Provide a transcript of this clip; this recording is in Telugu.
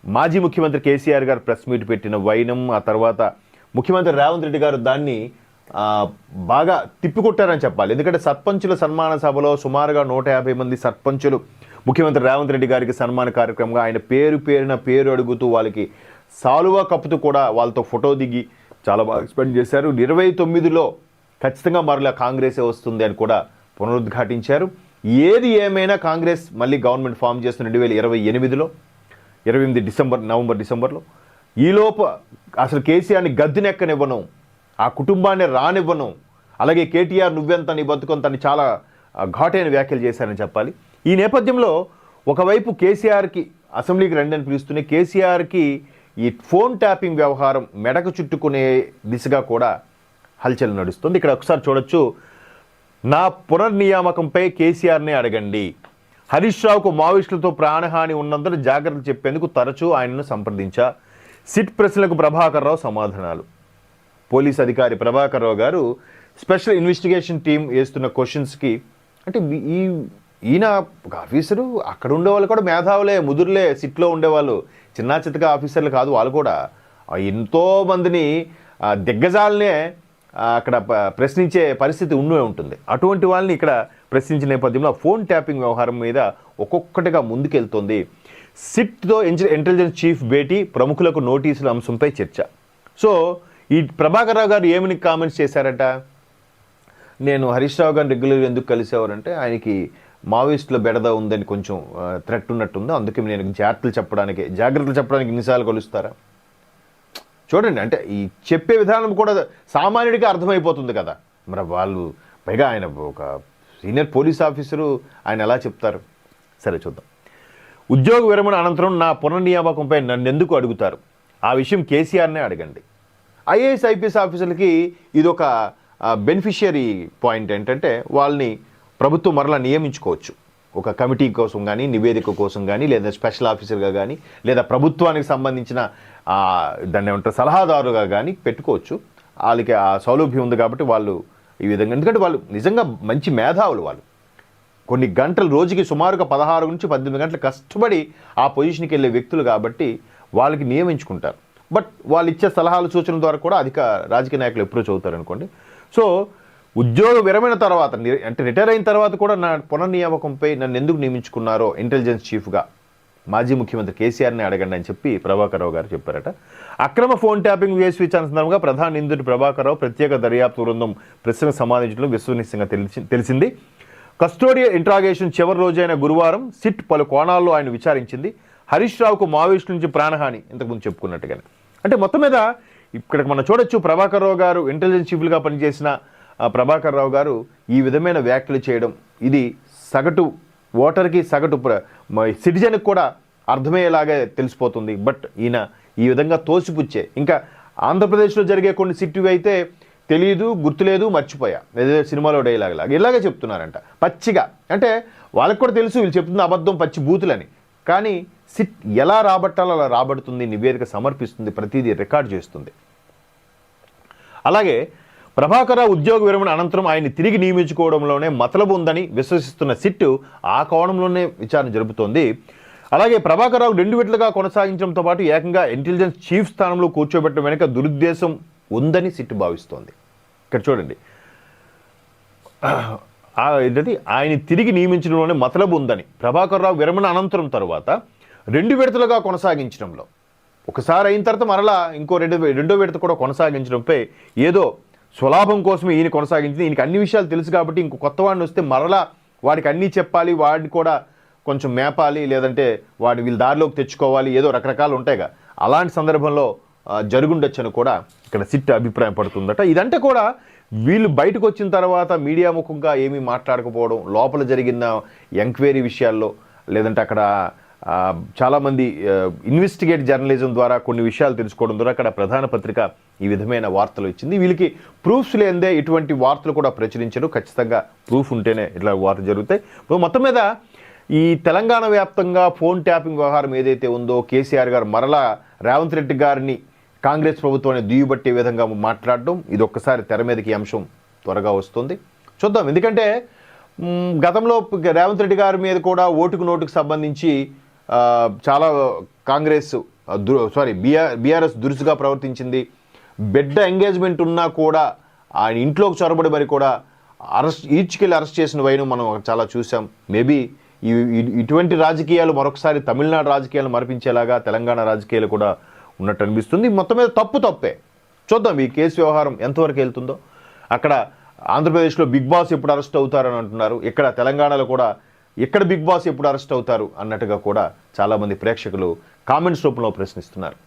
మాజీ ముఖ్యమంత్రి కేసీఆర్ గారు ప్రెస్ మీట్ పెట్టిన వైనం, ఆ తర్వాత ముఖ్యమంత్రి రేవంత్ రెడ్డి గారు దాన్ని బాగా తిప్పికొట్టారని చెప్పాలి. ఎందుకంటే సర్పంచుల సన్మాన సభలో సుమారుగా 150 మంది సర్పంచులు ముఖ్యమంత్రి రేవంత్ రెడ్డి గారికి సన్మాన కార్యక్రమంగా ఆయన పేరు అడుగుతూ వాళ్ళకి సాలువా కప్పుతూ కూడా వాళ్ళతో ఫోటో దిగి చాలా బాగా ఎక్స్పెండ్ చేశారు. 29లో ఖచ్చితంగా మరలా కాంగ్రెసే వస్తుంది అని కూడా పునరుద్ఘాటించారు. ఏది ఏమైనా కాంగ్రెస్ మళ్ళీ గవర్నమెంట్ ఫామ్ చేస్తున్న 2028లో 28 నవంబర్ డిసెంబర్లో ఈలోపు అసలు కేసీఆర్ని గద్దెనెక్కనివ్వను, ఆ కుటుంబాన్ని రానివ్వను, అలాగే కేటీఆర్ నువ్వెంత నీ బతుకొంత అని చాలా ఘాటైన వ్యాఖ్యలు చేశారని చెప్పాలి. ఈ నేపథ్యంలో ఒకవైపు కేసీఆర్కి అసెంబ్లీకి రండి పిలుస్తూనే కేసీఆర్కి ఈ ఫోన్ ట్యాపింగ్ వ్యవహారం మెడకు చుట్టుకునే దిశగా కూడా హల్చల్ నడుస్తుంది. ఇక్కడ ఒకసారి చూడొచ్చు. నా పునర్నియామకంపై కేసీఆర్నే అడగండి. హరీష్ రావుకు మావోయిస్టులతో ప్రాణహాని ఉన్నందున జాగ్రత్తలు చెప్పేందుకు తరచూ ఆయనను సంప్రదించా. సిట్ ప్రశ్నలకు ప్రభాకర్ రావు సమాధానాలు. పోలీస్ అధికారి ప్రభాకర్ రావు గారు స్పెషల్ ఇన్వెస్టిగేషన్ టీం వేస్తున్న క్వశ్చన్స్కి, అంటే ఈయన ఒక ఆఫీసరు, అక్కడ ఉండేవాళ్ళు కూడా మేధావులే, ముదురులే, సిట్లో ఉండేవాళ్ళు, చిన్న చిత్తగా ఆఫీసర్లు కాదు వాళ్ళు కూడా. ఎంతోమందిని దిగ్గజాలనే అక్కడ ప్రశ్నించే పరిస్థితి ఉండే ఉంటుంది. అటువంటి వాళ్ళని ఇక్కడ ప్రశ్నించిన నేపథ్యంలో ఫోన్ ట్యాపింగ్ వ్యవహారం మీద ఒక్కొక్కటిగా ముందుకెళ్తోంది. సిట్తో ఇంటెలిజెన్స్ చీఫ్ భేటీ, ప్రముఖులకు నోటీసుల అంశంపై చర్చ. సో ఈ ప్రభాకర్ రావు గారు ఏమని కామెంట్స్ చేశారట, నేను హరీష్ రావు గారిని రెగ్యులర్గా ఎందుకు కలిసేవారంటే ఆయనకి మావోయిస్టుల బెడద ఉందని కొంచెం థ్రెట్ ఉన్నట్టుంది, అందుకే నేను జాగ్రత్తలు చెప్పడానికి ఇన్నిసార్లు కలుస్తారా? చూడండి, అంటే ఈ చెప్పే విధానం కూడా సామాన్యుడికి అర్థమైపోతుంది కదా. మరి వాళ్ళు పైగా ఆయన ఒక సీనియర్ పోలీస్ ఆఫీసరు, ఆయన ఎలా చెప్తారు? సరే చూద్దాం. ఉద్యోగ విరమణ అనంతరం నా పునర్నియామకంపై నన్ను ఎందుకు అడుగుతారు? ఆ విషయం కేసీఆర్నే అడగండి. ఐఏఎస్ ఐపీఎస్ ఆఫీసర్లకి ఇదొక బెనిఫిషియరీ పాయింట్. ఏంటంటే వాళ్ళని ప్రభుత్వం మరలా నియమించుకోవచ్చు. ఒక కమిటీ కోసం కానీ, నివేదిక కోసం కానీ, లేదా స్పెషల్ ఆఫీసర్గా కానీ, లేదా ప్రభుత్వానికి సంబంధించిన దాన్ని ఏమంటారు సలహాదారుగా కానీ పెట్టుకోవచ్చు. వాళ్ళకి ఆ సౌలభ్యం ఉంది కాబట్టి వాళ్ళు ఈ విధంగా, ఎందుకంటే వాళ్ళు నిజంగా మంచి మేధావులు. వాళ్ళు కొన్ని గంటలు, రోజుకి సుమారుగా 16 నుంచి 18 గంటలు కష్టపడి ఆ పొజిషన్కి వెళ్ళే వ్యక్తులు కాబట్టి వాళ్ళకి నియమించుకుంటారు. బట్ వాళ్ళు ఇచ్చే సలహాలు సూచనల ద్వారా కూడా అధిక రాజకీయ నాయకులు అప్రోచ్ అవుతారు అనుకోండి. సో ఉద్యోగ విరమణ తర్వాత, అంటే రిటైర్ అయిన తర్వాత కూడా నా పునర్నియామకంపై నన్ను ఎందుకు నియమించుకున్నారో ఇంటెలిజెన్స్ చీఫ్గా మాజీ ముఖ్యమంత్రి కేసీఆర్ని అడగండి అని చెప్పి ప్రభాకర్ రావు గారు చెప్పారట. అక్రమ ఫోన్ ట్యాపింగ్ కేసు విచారణ సందర్భంగా ప్రధాన నిందితుడు ప్రభాకర్ రావు ప్రత్యేక దర్యాప్తు బృందం ప్రశ్నకు సమాధించడం విశ్వసనీయంగా తెలిసింది. కస్టోడియల్ ఇంట్రాగేషన్ చివరి రోజైన గురువారం సిట్ పలు కోణాల్లో ఆయన విచారించింది. హరీష్ రావుకు మావోయిస్టుల నుంచి ప్రాణహాని, ఇంతకుముందు చెప్పుకున్నట్టుగానే. అంటే మొత్తం మీద ఇక్కడ మనం చూడొచ్చు, ప్రభాకర్ రావు గారు ఇంటెలిజెన్స్ చీఫ్లుగా పనిచేసిన ప్రభాకర్ రావు గారు ఈ విధమైన వ్యాఖ్యలు చేయడం, ఇది సగటు ఓటర్కి, సగటు సిటిజన్కి కూడా అర్థమయ్యేలాగే తెలిసిపోతుంది. బట్ ఈయన ఈ విధంగా తోసిపుచ్చే, ఇంకా ఆంధ్రప్రదేశ్లో జరిగే కొన్ని సిట్టివి అయితే తెలియదు, గుర్తులేదు, మర్చిపోయా, ఏదో సినిమాలో డైలాగ్ లాగా ఇలాగే చెప్తున్నారంట పచ్చిగా. అంటే వాళ్ళకి కూడా తెలుసు వీళ్ళు చెప్తుంది అబద్ధం, పచ్చి బూతులని. కానీ సిట్ ఎలా రాబట్టాలో అలా రాబడుతుంది, నివేదిక సమర్పిస్తుంది, ప్రతిదీ రికార్డ్ చేస్తుంది. అలాగే ప్రభాకర్ రావు ఉద్యోగ విరమణ అనంతరం ఆయన్ని తిరిగి నియమించుకోవడంలోనే మతలబు ఉందని విశ్వసిస్తున్న సిట్ ఆ కోణంలోనే విచారణ జరుపుతోంది. అలాగే ప్రభాకర్ రావు 2 విడతలుగా కొనసాగించడంతో పాటు ఏకంగా ఇంటెలిజెన్స్ చీఫ్ స్థానంలో కూర్చోబెట్టడం వెనుక దురుద్దేశం ఉందని సిట్ భావిస్తోంది. ఇక్కడ చూడండి, ఆయన తిరిగి నియమించడంలోనే మతలబు ఉందని ప్రభాకర్ రావు విరమణ అనంతరం తర్వాత 2 విడతలుగా కొనసాగించడంలో, ఒకసారి అయిన తర్వాత మరలా ఇంకో రెండో విడత కూడా కొనసాగించడంపై ఏదో స్వలాభం కోసమే ఈయన కొనసాగించింది. ఈయనకి అన్ని విషయాలు తెలుసు కాబట్టి ఇంకో కొత్త వాడిని వస్తే మరలా వాడికి అన్నీ చెప్పాలి, వాడిని కూడా కొంచెం మేపాలి, లేదంటే వీళ్ళ దారిలోకి తెచ్చుకోవాలి, ఏదో రకరకాలు ఉంటాయిగా. అలాంటి సందర్భంలో జరుగుండొచ్చని కూడా ఇక్కడ సిట్ అభిప్రాయం పడుతుందట. ఇదంటే కూడా వీళ్ళు బయటకు వచ్చిన తర్వాత మీడియా ముఖంగా ఏమీ మాట్లాడకపోవడం, లోపల జరిగిన ఎంక్వైరీ విషయాల్లో, లేదంటే అక్కడ చాలామంది ఇన్వెస్టిగేట్ జర్నలిజం ద్వారా కొన్ని విషయాలు తెలుసుకోవడం ద్వారా అక్కడ ప్రధాన పత్రిక ఈ విధమైన వార్తలు ఇచ్చింది. వీళ్ళకి ప్రూఫ్స్ లేదే ఇటువంటి వార్తలు కూడా ప్రచురించరు. ఖచ్చితంగా ప్రూఫ్ ఉంటేనే ఇట్లా వార్తలు జరుగుతాయి. మొత్తం మీద ఈ తెలంగాణ వ్యాప్తంగా ఫోన్ ట్యాపింగ్ వ్యవహారం ఏదైతే ఉందో, కేసీఆర్ గారు మరలా రేవంత్ రెడ్డి గారిని కాంగ్రెస్ ప్రభుత్వాన్ని దుయ్యబట్టే విధంగా మాట్లాడడం, ఇది ఒక్కసారి తెర మీదకి అంశం త్వరగా వస్తుంది. చూద్దాం. ఎందుకంటే గతంలో రేవంత్ రెడ్డి గారి మీద కూడా ఓటుకు నోటుకు సంబంధించి చాలా కాంగ్రెస్ బీఆర్ఎస్ దురుసుగా ప్రవర్తించింది. బిడ్డ ఎంగేజ్మెంట్ ఉన్నా కూడా ఆయన ఇంట్లోకి చొరబడి మరి కూడా ఈడ్చుకెళ్ళి అరెస్ట్ చేసిన వైనం మనం చాలా చూసాం. మేబీ ఇటువంటి రాజకీయాలు మరొకసారి తమిళనాడు రాజకీయాలు మరిపించేలాగా తెలంగాణ రాజకీయాలు కూడా ఉన్నట్టు అనిపిస్తుంది. మొత్తం మీద తప్పే. చూద్దాం ఈ కేసు వ్యవహారం ఎంతవరకు వెళ్తుందో. అక్కడ ఆంధ్రప్రదేశ్లో బిగ్ బాస్ ఎప్పుడు అరెస్ట్ అవుతారని అంటున్నారు. ఇక్కడ తెలంగాణలో కూడా ఎక్కడ బిగ్ బాస్ ఎప్పుడు అరెస్ట్ అవుతారు అన్నట్టుగా కూడా చాలామంది ప్రేక్షకులు కామెంట్స్ రూపంలో ప్రశ్నిస్తున్నారు.